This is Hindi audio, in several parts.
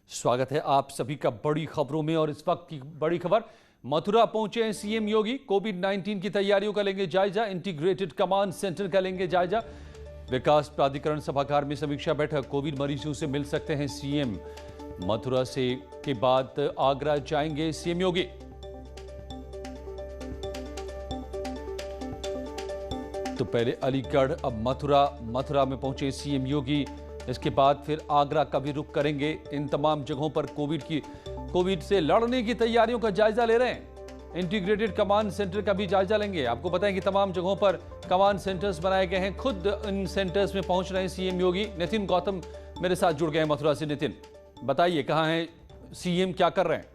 स्वागत है आप सभी का बड़ी खबरों में। और इस वक्त की बड़ी खबर, मथुरा पहुंचे हैं सीएम योगी। कोविड-19 की तैयारियों का लेंगे जायजा। इंटीग्रेटेड कमांड सेंटर का लेंगे जायजा। विकास प्राधिकरण सभागार में समीक्षा बैठक। कोविड मरीजों से मिल सकते हैं सीएम। मथुरा से के बाद आगरा जाएंगे सीएम योगी। तो पहले अलीगढ़, अब मथुरा में पहुंचे सीएम योगी। इसके बाद फिर आगरा का भी रुख करेंगे। इन तमाम जगहों पर कोविड से लड़ने की तैयारियों का जायजा ले रहे हैं। इंटीग्रेटेड कमांड सेंटर का भी जायजा लेंगे। आपको बताएं कि तमाम जगहों पर कमांड सेंटर्स बनाए गए हैं। खुद इन सेंटर्स में पहुंच रहे हैं सीएम योगी। नितिन गौतम मेरे साथ जुड़ गए हैं मथुरा से। नितिन, बताइए कहां हैं सीएम, क्या कर रहे हैं?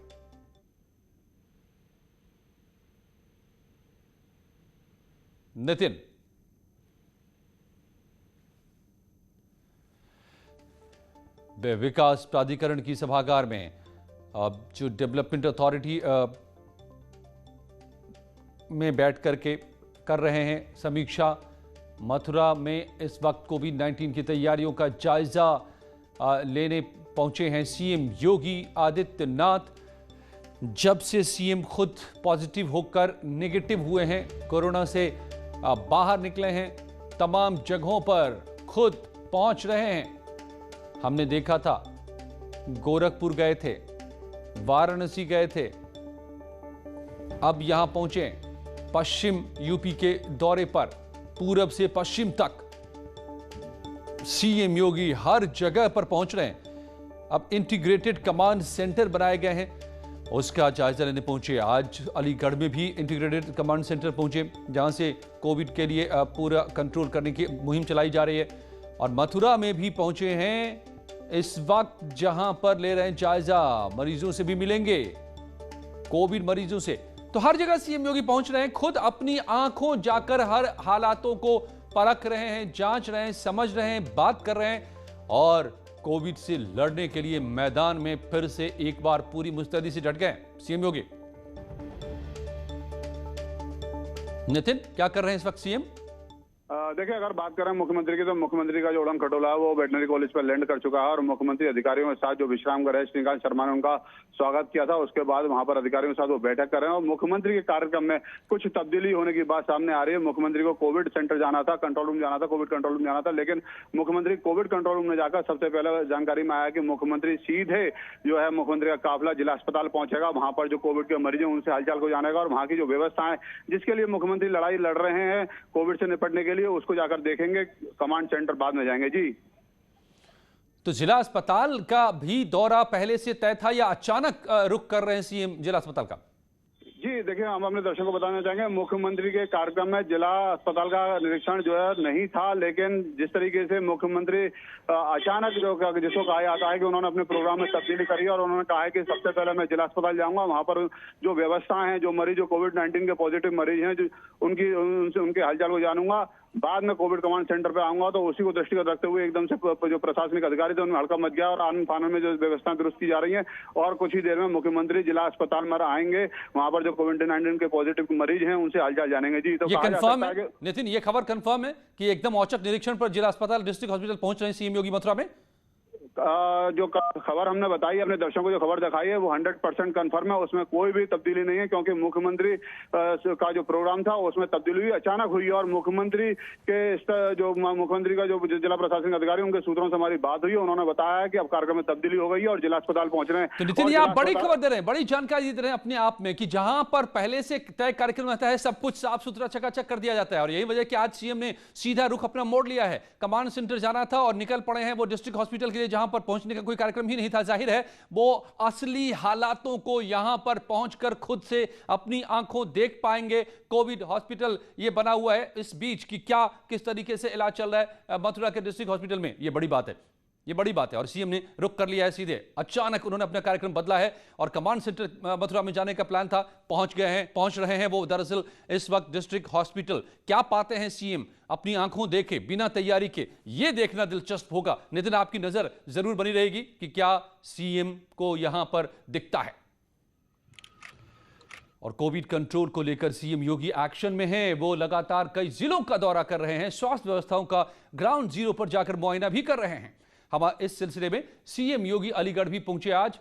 नितिन, विकास प्राधिकरण की सभागार में जो डेवलपमेंट अथॉरिटी में बैठ करके कर रहे हैं समीक्षा। मथुरा में इस वक्त कोविड-19 की तैयारियों का जायजा लेने पहुंचे हैं सीएम योगी आदित्यनाथ। जब से सीएम खुद पॉजिटिव होकर नेगेटिव हुए हैं, कोरोना से बाहर निकले हैं, तमाम जगहों पर खुद पहुंच रहे हैं। हमने देखा था, गोरखपुर गए थे, वाराणसी गए थे, अब यहां पहुंचे पश्चिम यूपी के दौरे पर। पूरब से पश्चिम तक सीएम योगी हर जगह पर पहुंच रहे हैं। अब इंटीग्रेटेड कमांड सेंटर बनाए गए हैं, उसका जायजा लेने पहुंचे। आज अलीगढ़ में भी इंटीग्रेटेड कमांड सेंटर पहुंचे, जहां से कोविड के लिए पूरा कंट्रोल करने की मुहिम चलाई जा रही है। और मथुरा में भी पहुंचे हैं इस वक्त, जहां पर ले रहे हैं जायजा। मरीजों से भी मिलेंगे, कोविड मरीजों से। तो हर जगह सीएम योगी पहुंच रहे हैं। खुद अपनी आंखों जाकर हर हालातों को परख रहे हैं, जांच रहे हैं, समझ रहे हैं, बात कर रहे हैं। और कोविड से लड़ने के लिए मैदान में फिर से एक बार पूरी मुस्तैदी से डट गए सीएम योगी। नितिन, क्या कर रहे हैं इस वक्त सीएम? देखिए, अगर बात करें मुख्यमंत्री की, तो मुख्यमंत्री का जो उड़न खटोला है वो वेटनरी कॉलेज पर लैंड कर चुका है। और मुख्यमंत्री अधिकारियों के साथ जो विश्राम कर रहे हैं, श्रीकांत शर्मा ने उनका स्वागत किया था। उसके बाद वहां पर अधिकारियों के साथ वो बैठक कर रहे हैं। और मुख्यमंत्री के कार्यक्रम में कुछ तब्दीली होने की बात सामने आ रही है। मुख्यमंत्री को कोविड सेंटर जाना था, कंट्रोल रूम जाना था, कोविड कंट्रोल रूम जाना था, लेकिन मुख्यमंत्री कोविड कंट्रोल रूम में जाकर सबसे पहले जानकारी में आया कि मुख्यमंत्री सीधे जो है मुख्यमंत्री का काफिला जिला अस्पताल पहुंचेगा। वहां पर जो कोविड के मरीज हैं उनसे हालचाल को जानेगा और वहां की जो व्यवस्थाएं जिसके लिए मुख्यमंत्री लड़ाई लड़ रहे हैं कोविड से निपटने के लिए, उसको जाकर देखेंगे। कमांड सेंटर बाद में जाएंगे। जी, तो जिला अस्पताल का भी दौरा पहले से तय था या अचानक रुक कर रहे हैं सीएम जिला अस्पताल का? जी देखिए, हम अपने दर्शकों को बताना चाहेंगे, मुख्यमंत्री के कार्यक्रम में जिला अस्पताल का निरीक्षण जो है नहीं था। लेकिन जिस तरीके से मुख्यमंत्री अचानक जिसको कहा जाता है कि उन्होंने अपने प्रोग्राम में तब्दीली करी और उन्होंने कहा है कि सबसे पहले मैं जिला अस्पताल जाऊंगा, वहां पर जो व्यवस्थाएं हैं, जो मरीज जो कोविड-19 के पॉजिटिव मरीज हैं, उनके हालचाल को जानूंगा। बाद में कोविड कमांड सेंटर पे आऊंगा। तो उसी को दृष्टिगत रखते हुए एकदम से जो प्रशासनिक अधिकारी थे उनमें हड़का मच गया और आनन फानन में जो व्यवस्थाएं दुरुस्त की जा रही हैं। और कुछ ही देर में मुख्यमंत्री जिला अस्पताल में आएंगे, वहां पर जो कोविड-19 के पॉजिटिव मरीज हैं उनसे हालचाल जानेंगे। जी, तो ये कंफर्म है नितिन, ये खबर कंफर्म है कि एकदम औचक निरीक्षण पर जिला अस्पताल, डिस्ट्रिक्ट हॉस्पिटल पहुंच रहे हैं सीएम योगी मथुरा में? जो खबर हमने बताई, अपने दर्शकों को जो खबर दिखाई है वो 100% कंफर्म है। उसमें कोई भी तब्दीली नहीं है, क्योंकि मुख्यमंत्री का जो प्रोग्राम था उसमें तब्दीली हुई, अचानक हुई। और मुख्यमंत्री का जो जिला प्रशासनिक अधिकारी, उनके सूत्रों से हमारी बात हुई, उन्होंने बताया कि अब कार्यक्रम में तब्दीली हो गई है और जिला अस्पताल पहुंच रहे हैं। तो नितिन, ये आप बड़ी खबर दे रहे हैं, बड़ी जानकारी दे रहे हैं अपने आप में, कि जहां पर पहले से तय कार्यक्रम रहता है, सब कुछ साफ सुथरा चकाचक कर दिया जाता है। और यही वजह कि आज सीएम ने सीधा रुख अपना मोड़ लिया है। कमांड सेंटर जाना था और निकल पड़े हैं वो डिस्ट्रिक्ट हॉस्पिटल के लिए, जहां पर पहुंचने का कोई कार्यक्रम ही नहीं था। जाहिर है वो असली हालातों को यहां पर पहुंचकर खुद से अपनी आंखों देख पाएंगे। कोविड हॉस्पिटल ये बना हुआ है इस बीच कि क्या किस तरीके से इलाज चल रहा है मथुरा के डिस्ट्रिक्ट हॉस्पिटल में, ये बड़ी बात है, ये बड़ी बात है। और सीएम ने रुक कर लिया है सीधे, अचानक उन्होंने अपना कार्यक्रम बदला है और कमांड सेंटर मथुरा में जाने का प्लान था, पहुंच रहे हैं वो दरअसल इस वक्त डिस्ट्रिक्ट हॉस्पिटल। क्या पाते हैं सीएम अपनी आंखों देखे, बिना तैयारी के, ये देखना दिलचस्प होगा। नितिन, आपकी नजर जरूर बनी रहेगी कि क्या सीएम को यहां पर दिखता है। और कोविड कंट्रोल को लेकर सीएम योगी एक्शन में हैं। वो लगातार कई जिलों का दौरा कर रहे हैं, स्वास्थ्य व्यवस्थाओं का ग्राउंड जीरो पर जाकर मुआयना भी कर रहे हैं। हम इस सिलसिले में सीएम योगी अलीगढ़ भी पहुंचे आज।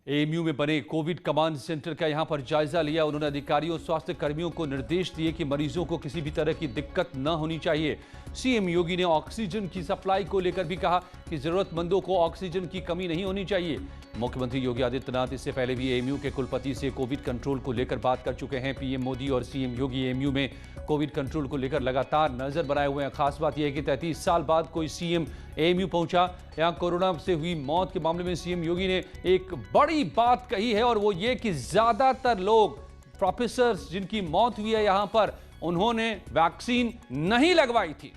एएमयू में बने कोविड कमांड सेंटर का यहां पर जायजा लिया। उन्होंने अधिकारियों और स्वास्थ्य कर्मियों को निर्देश दिए कि मरीजों को किसी भी तरह की दिक्कत न होनी चाहिए। सीएम योगी ने ऑक्सीजन की सप्लाई को लेकर भी कहा कि जरूरतमंदों को ऑक्सीजन की कमी नहीं होनी चाहिए। मुख्यमंत्री योगी आदित्यनाथ इससे पहले भी एएमयू के कुलपति से कोविड कंट्रोल को लेकर बात कर चुके हैं। पीएम मोदी और सीएम योगी एएमयू में कोविड कंट्रोल को लेकर लगातार नजर बनाए हुए हैं। खास बात यह है कि 33 साल बाद कोई सीएम एएमयू पहुंचा। यहां कोरोना से हुई मौत के मामले में सीएम योगी ने एक बड़ी बात कही है और वो ये कि ज्यादातर लोग प्रोफेसर्स जिनकी मौत हुई है यहां पर, उन्होंने वैक्सीन नहीं लगवाई थी।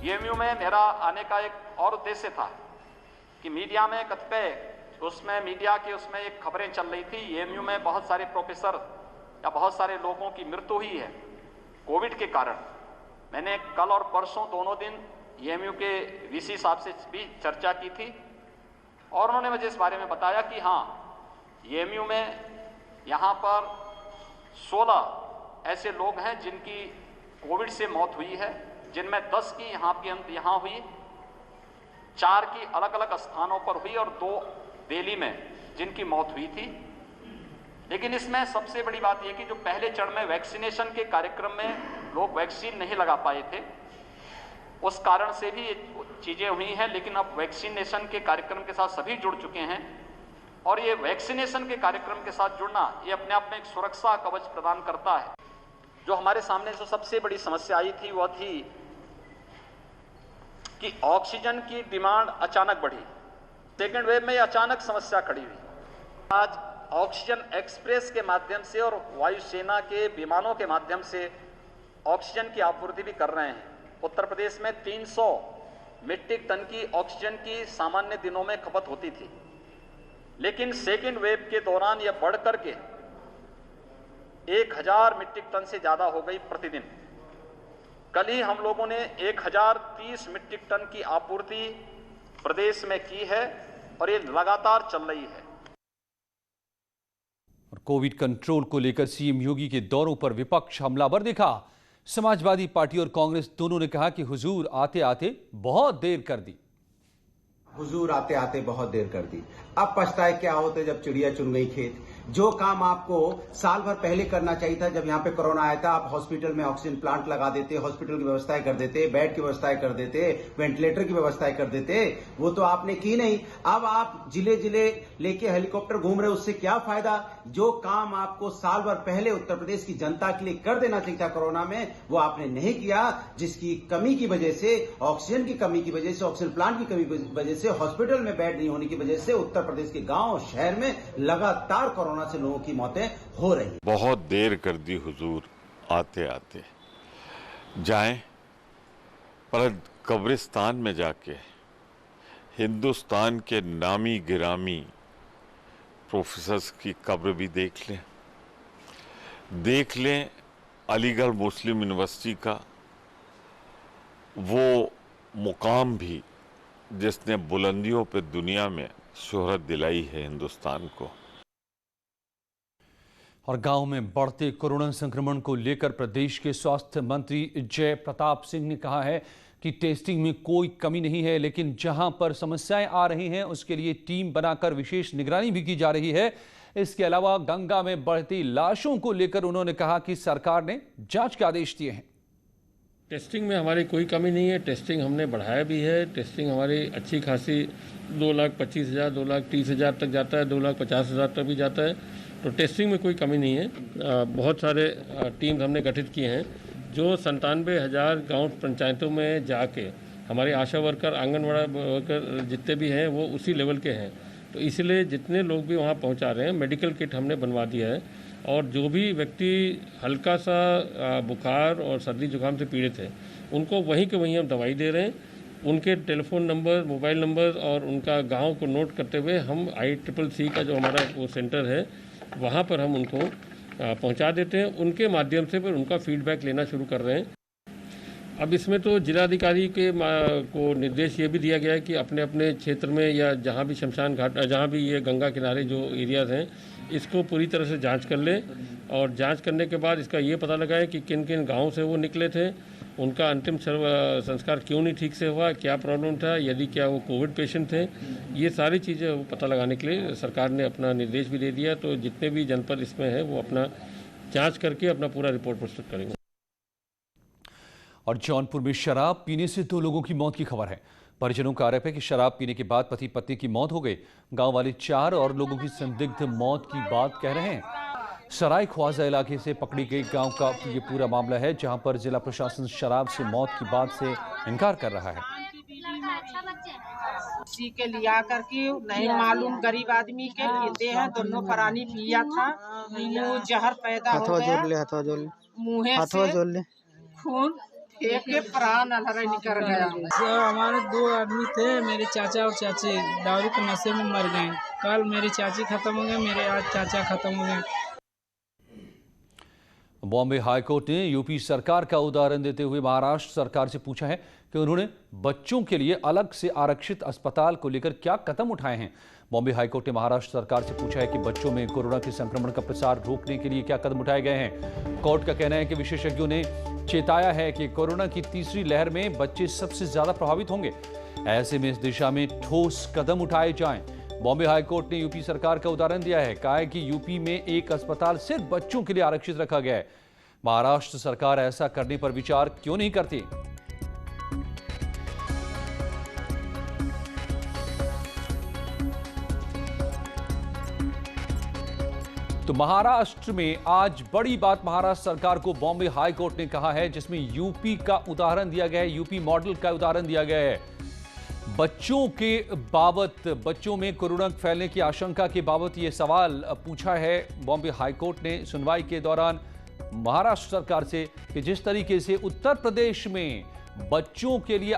एएमयू में मेरा आने का एक और उद्देश्य था कि मीडिया में मीडिया की उसमें एक खबरें चल रही थी, एएमयू में बहुत सारे प्रोफेसर या बहुत सारे लोगों की मृत्यु हुई है कोविड के कारण। मैंने कल और परसों दोनों दिन एएमयू के वीसी साहब से भी चर्चा की थी और उन्होंने मुझे इस बारे में बताया कि हाँ, एएमयू में यहाँ पर 16 ऐसे लोग हैं जिनकी कोविड से मौत हुई है, जिनमें 10 की यहाँ हुई, 4 की अलग अलग स्थानों पर हुई और 2 दिल्ली में जिनकी मौत हुई थी। लेकिन इसमें सबसे बड़ी बात यह कि जो पहले चरण में वैक्सीनेशन के कार्यक्रम में लोग वैक्सीन नहीं लगा पाए थे, उस कारण से भी ये चीजें हुई हैं। लेकिन अब वैक्सीनेशन के कार्यक्रम के साथ सभी जुड़ चुके हैं और ये वैक्सीनेशन के कार्यक्रम के साथ जुड़ना ये अपने आप में एक सुरक्षा कवच प्रदान करता है। जो हमारे सामने जो सबसे बड़ी समस्या आई थी वह थी कि ऑक्सीजन की डिमांड अचानक बढ़ी। सेकेंड वेव में अचानक समस्या खड़ी हुई। आज ऑक्सीजन एक्सप्रेस के माध्यम से और वायुसेना के विमानों के माध्यम से ऑक्सीजन की आपूर्ति भी कर रहे हैं। उत्तर प्रदेश में 300 मीट्रिक टन की ऑक्सीजन की सामान्य दिनों में खपत होती थी, लेकिन सेकेंड वेव के दौरान यह बढ़ करके 1000 मीट्रिक टन से ज्यादा हो गई प्रतिदिन। कल ही हम लोगों ने 1030 मीट्रिक टन की आपूर्ति प्रदेश में की है और ये लगातार चल रही है। और कोविड कंट्रोल को लेकर सीएम योगी के दौरों पर विपक्ष हमलावर दिखा। समाजवादी पार्टी और कांग्रेस दोनों ने कहा कि हुजूर आते आते बहुत देर कर दी। हुजूर आते आते बहुत देर कर दी। अब पछताए क्या होते जब चिड़िया चुन गई खेत। जो काम आपको साल भर पहले करना चाहिए था, जब यहाँ पे कोरोना आया था, आप हॉस्पिटल में ऑक्सीजन प्लांट लगा देते, हॉस्पिटल की व्यवस्थाएं कर देते, बेड की व्यवस्थाएं कर देते, वेंटिलेटर की व्यवस्थाएं कर देते, वो तो आपने की नहीं। अब आप जिले जिले लेके हेलीकॉप्टर घूम रहे, उससे क्या फायदा। जो काम आपको साल भर पहले उत्तर प्रदेश की जनता के लिए कर देना चाहिए था कोरोना में, वो आपने नहीं किया, जिसकी कमी की वजह से, ऑक्सीजन की कमी की वजह से, ऑक्सीजन प्लांट की कमी की वजह से, हॉस्पिटल में बेड नहीं होने की वजह से उत्तर प्रदेश के गांव और शहर में लगातार कोरोना से लोगों की मौतें हो रही हैं। बहुत देर कर दी हुजूर आते आते। जाएं पर कब्रिस्तान में जाके हिंदुस्तान के नामी गिरामी प्रोफेसर्स की कब्र भी देख लें अलीगढ़ मुस्लिम यूनिवर्सिटी का वो मुकाम भी जिसने बुलंदियों पे दुनिया में शोहरत दिलाई है हिंदुस्तान को। और गांव में बढ़ते कोरोना संक्रमण को लेकर प्रदेश के स्वास्थ्य मंत्री जय प्रताप सिंह ने कहा है कि टेस्टिंग में कोई कमी नहीं है, लेकिन जहां पर समस्याएं आ रही हैं उसके लिए टीम बनाकर विशेष निगरानी भी की जा रही है। इसके अलावा गंगा में बढ़ती लाशों को लेकर उन्होंने कहा कि सरकार ने जांच के आदेश दिए हैं। टेस्टिंग में हमारी कोई कमी नहीं है, टेस्टिंग हमने बढ़ाया भी है। टेस्टिंग हमारी अच्छी खासी 2,25,000 2,30,000 तक जाता है, 2,50,000 तक भी जाता है। तो टेस्टिंग में कोई कमी नहीं है। बहुत सारे टीम्स हमने गठित किए हैं जो 97,000 गांव पंचायतों में जाके हमारे आशा वर्कर, आंगनवाड़ी वर्कर जितने भी हैं वो उसी लेवल के हैं। तो इसलिए जितने लोग भी वहाँ पहुँचा रहे हैं, मेडिकल किट हमने बनवा दिया है और जो भी व्यक्ति हल्का सा बुखार और सर्दी जुकाम से पीड़ित है उनको वहीं के वहीं हम दवाई दे रहे हैं। उनके टेलीफोन नंबर, मोबाइल नंबर और उनका गांव को नोट करते हुए हम ICCC का जो हमारा वो सेंटर है वहाँ पर हम उनको पहुँचा देते हैं। उनके माध्यम से फिर उनका फीडबैक लेना शुरू कर रहे हैं। अब इसमें तो जिलाधिकारी के को निर्देश ये भी दिया गया है कि अपने अपने क्षेत्र में या जहाँ भी शमशान घाट, जहाँ भी ये गंगा किनारे जो एरियाज हैं, इसको पूरी तरह से जांच कर ले और जांच करने के बाद इसका ये पता लगाए कि किन किन गाँव से वो निकले थे, उनका अंतिम संस्कार क्यों नहीं ठीक से हुआ, क्या प्रॉब्लम था, यदि क्या वो कोविड पेशेंट थे, ये सारी चीज़ें वो पता लगाने के लिए सरकार ने अपना निर्देश भी दे दिया। तो जितने भी जनपद इसमें है वो अपना जांच करके अपना पूरा रिपोर्ट प्रस्तुत करेंगे। और जौनपुर में शराब पीने से 2 लोगों की मौत की खबर है। परिजनों का आरोप है कि शराब पीने के बाद पति पत्नी की मौत हो गई। गांव वाले 4 और लोगों की संदिग्ध मौत की बात कह रहे हैं। सराय ख्वाजा इलाके से पकड़ी गई गांव का ये पूरा मामला है, जहां पर जिला प्रशासन शराब से मौत की बात से इनकार कर रहा है। किसी के लिया करके नहीं मालूम, गरीब आदमी के पीते हैं, दोनों प्राणी पिया था, मुँह जहर पैदा हो गया, मुँह से खून फेंक के प्राण अलहरे निकल गया। हमारे 2 आदमी थे, मेरे चाचा और चाची दारू के नशे में मर गए। कल मेरी चाची खत्म हो गए, मेरे आज चाचा खत्म हो गए। बॉम्बे हाईकोर्ट ने यूपी सरकार का उदाहरण देते हुए महाराष्ट्र सरकार से पूछा है कि उन्होंने बच्चों के लिए अलग से आरक्षित अस्पताल को लेकर क्या कदम उठाए हैं। बॉम्बे हाईकोर्ट ने महाराष्ट्र सरकार से पूछा है कि बच्चों में कोरोना के संक्रमण का प्रसार रोकने के लिए क्या कदम उठाए गए हैं। कोर्ट का कहना है कि विशेषज्ञों ने चेताया है कि कोरोना की तीसरी लहर में बच्चे सबसे ज्यादा प्रभावित होंगे। ऐसे में इस दिशा में ठोस कदम उठाए जाएं। बॉम्बे हाईकोर्ट ने यूपी सरकार का उदाहरण दिया है। कहा है कि यूपी में एक अस्पताल सिर्फ बच्चों के लिए आरक्षित रखा गया है। महाराष्ट्र सरकार ऐसा करने पर विचार क्यों नहीं करती। तो महाराष्ट्र में आज बड़ी बात महाराष्ट्र सरकार को बॉम्बे हाई कोर्ट ने कहा है, जिसमें यूपी का उदाहरण दिया गया है, यूपी मॉडल का उदाहरण दिया गया है। बच्चों के बाबत, बच्चों में कोरोना फैलने की आशंका के बाबत यह सवाल पूछा है बॉम्बे हाई कोर्ट ने सुनवाई के दौरान महाराष्ट्र सरकार से कि जिस तरीके से उत्तर प्रदेश में बच्चों के लिए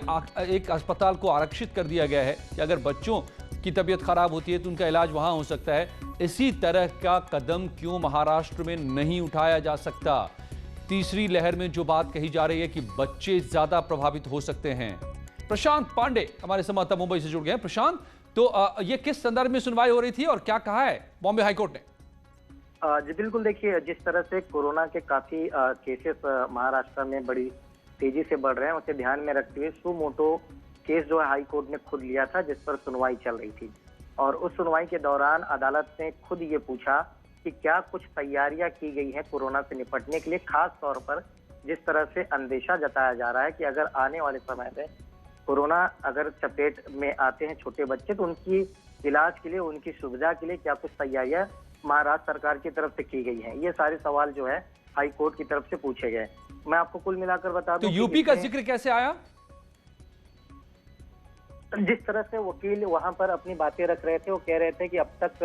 एक अस्पताल को आरक्षित कर दिया गया है कि अगर बच्चों की तबीयत खराब होती है तो उनका इलाज वहां हो सकता है, इसी तरह का कदम क्यों महाराष्ट्र में नहीं उठाया जा सकता। तीसरी लहर में जो बात कही जा रही है कि बच्चे ज्यादा प्रभावित हो सकते हैं। प्रशांत पांडे हमारे संवाददाता मुंबई से जुड़ गए हैं। प्रशांत, तो ये किस संदर्भ में सुनवाई हो रही थी और क्या कहा है बॉम्बे हाईकोर्ट ने? जी बिल्कुल, देखिए जिस तरह से कोरोना के काफी केसेस महाराष्ट्र में बड़ी तेजी से बढ़ रहे हैं, उसे ध्यान में रखते हुए सुमोटो केस जो है हाई कोर्ट ने खुद लिया था, जिस पर सुनवाई चल रही थी। और उस सुनवाई के दौरान अदालत ने खुद ये पूछा कि क्या कुछ तैयारियां की गई हैं कोरोना से निपटने के लिए, खास तौर पर जिस तरह से अंदेशा जताया जा रहा है कि अगर आने वाले समय में कोरोना अगर चपेट में आते हैं छोटे बच्चे, तो उनकी इलाज के लिए, उनकी सुविधा के लिए क्या कुछ तैयारियां महाराष्ट्र सरकार की तरफ से की गई हैं। ये सारे सवाल जो है हाई कोर्ट की तरफ से पूछे गए। मैं आपको कुल मिलाकर बता दूं, तो यूपी का जिक्र कैसे आया? जिस तरह से वकील वहां पर अपनी बातें रख रहे थे, वो कह रहे थे कि अब तक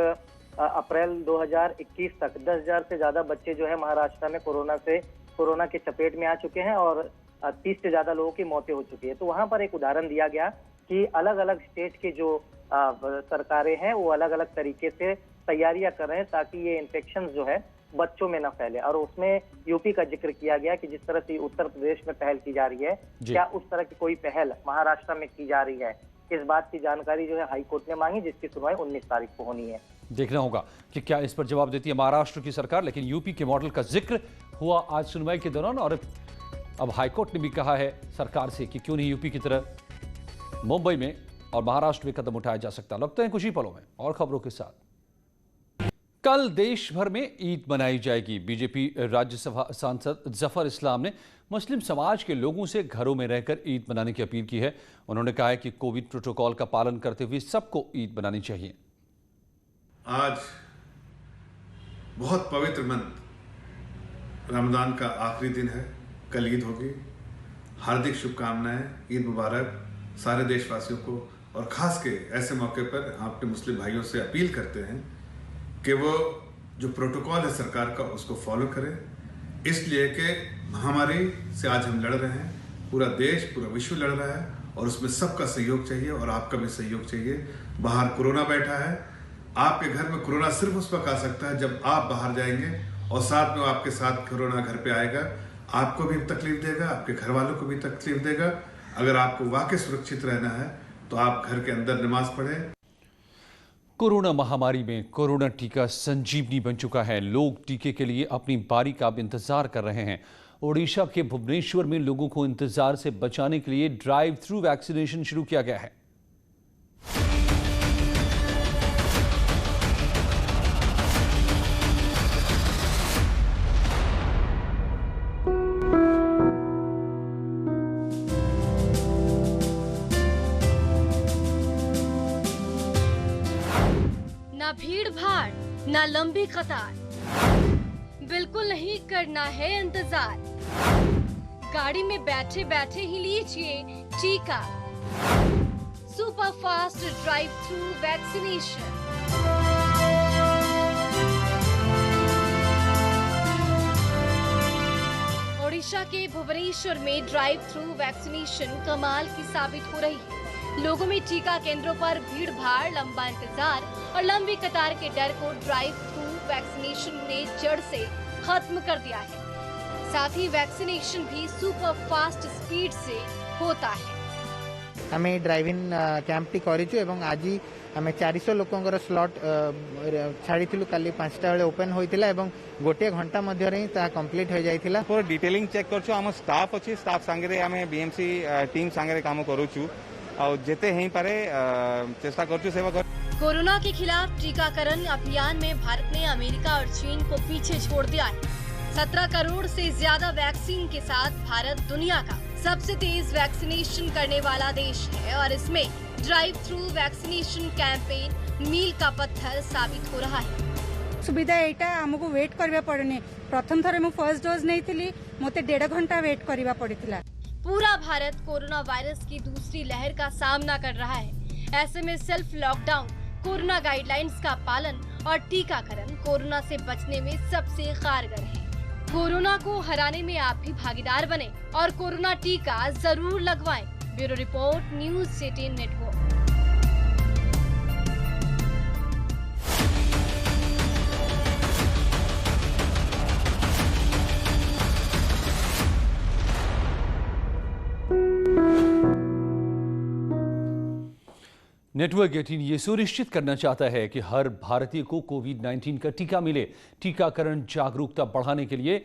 अप्रैल 2021 तक 10,000 से ज्यादा बच्चे जो है महाराष्ट्र में कोरोना के चपेट में आ चुके हैं और 30 से ज्यादा लोगों की मौतें हो चुकी है। तो वहां पर एक उदाहरण दिया गया कि अलग अलग स्टेट के जो सरकारें हैं वो अलग अलग तरीके से तैयारियां कर रहे हैं ताकि ये इन्फेक्शन जो है बच्चों में न फैले। और उसमें यूपी का जिक्र किया गया कि जिस तरह से उत्तर प्रदेश में पहल की जा रही है, क्या उस तरह की कोई पहल महाराष्ट्र में की जा रही है, इस बात की जानकारी जो है हाई कोर्ट ने मांगी, जिसकी सुनवाई 19 तारीख को होनी है। देखना होगा कि क्या इस पर जवाब देती है महाराष्ट्र की सरकार। लेकिन यूपी के मॉडल का जिक्र हुआ आज सुनवाई के दौरान और अब हाईकोर्ट ने भी कहा है सरकार से कि क्यों नहीं यूपी की तरह मुंबई में और महाराष्ट्र में कदम उठाया जा सकता। लगते हैं कुछ ही पलों में और खबरों के साथ। कल देश भर में ईद मनाई जाएगी। बीजेपी राज्यसभा सांसद जफर इस्लाम ने मुस्लिम समाज के लोगों से घरों में रहकर ईद मनाने की अपील की है। उन्होंने कहा है कि कोविड प्रोटोकॉल का पालन करते हुए सबको ईद मनानी चाहिए। आज बहुत पवित्र मंथ रमजान का आखिरी दिन है, कल ईद होगी। हार्दिक शुभकामनाएं, ईद मुबारक सारे देशवासियों को। और खास के ऐसे मौके पर अपने मुस्लिम भाइयों से अपील करते हैं कि वो जो प्रोटोकॉल है सरकार का उसको फॉलो करें, इसलिए कि महामारी से आज हम लड़ रहे हैं, पूरा देश पूरा विश्व लड़ रहा है और उसमें सबका सहयोग चाहिए और आपका भी सहयोग चाहिए। बाहर कोरोना बैठा है, आपके घर में कोरोना सिर्फ उस वक्त आ सकता है जब आप बाहर जाएंगे और साथ में आपके साथ कोरोना घर पे आएगा। आपको भी तकलीफ देगा, आपके घर वालों को भी तकलीफ देगा। अगर आपको वाकई सुरक्षित रहना है तो आप घर के अंदर नमाज पढ़ें। कोरोना महामारी में कोरोना टीका संजीवनी बन चुका है। लोग टीके के लिए अपनी बारी का इंतजार कर रहे हैं। ओडिशा के भुवनेश्वर में लोगों को इंतजार से बचाने के लिए ड्राइव थ्रू वैक्सीनेशन शुरू किया गया है। ना भीड़ भाड़, ना लंबी कतार, बिल्कुल नहीं करना है इंतजार। गाड़ी में बैठे बैठे ही लीजिए टीका। Super fast drive through vaccination. Odisha के भुवनेश्वर में ड्राइव थ्रू वैक्सीनेशन कमाल की साबित हो रही है। लोगों में टीका केंद्रों पर भीड़ भाड़, लंबा इंतजार और लंबी कतार के डर को ड्राइव थ्रू वैक्सीनेशन ने जड़ से खत्म कर दिया है। साथ ही वैक्सीनेशन भी सुपर फास्ट स्पीड से होता है। हमें ड्राइव इन कैंप टी करिछु एवं आज हमें 400 लोकंकर स्लॉट छाड़ीथिलु। काली 5टा बेले ओपन होइतिला एवं गोटे घंटा मध्य रे ता कंप्लीट हो जाइतिला। पूरा डिटेलिंग चेक करछु। हम स्टाफ अछि, स्टाफ संगे हमें बीएमसी टीम संगे काम करूछु और जेते हेई पारे चेष्टा करछु सेवा कर। कोरोना के खिलाफ टीकाकरण अभियान में भारत ने अमेरिका और चीन को पीछे छोड़ दिया है। 17 करोड़ से ज्यादा वैक्सीन के साथ भारत दुनिया का सबसे तेज वैक्सीनेशन करने वाला देश है और इसमें ड्राइव थ्रू वैक्सीनेशन कैंपेन मील का पत्थर साबित हो रहा है। सुविधा एटा हमको वेट करबा पड़ने। प्रथम थरे मु फर्स्ट डोज नहीं थिली, मते 1.5 घंटा वेट करबा पड़िथिला। पूरा भारत कोरोना वायरस की दूसरी लहर का सामना कर रहा है। ऐसे में सेल्फ लॉकडाउन, कोरोना गाइडलाइंस का पालन और टीकाकरण कोरोना से बचने में सबसे कारगर है। कोरोना को हराने में आप भी भागीदार बने और कोरोना टीका जरूर लगवाएं। Bureau report, news 18 network. Network 18 ये सुनिश्चित करना चाहता है कि हर भारतीय को कोविड-19 का टीका मिले। टीकाकरण जागरूकता बढ़ाने के लिए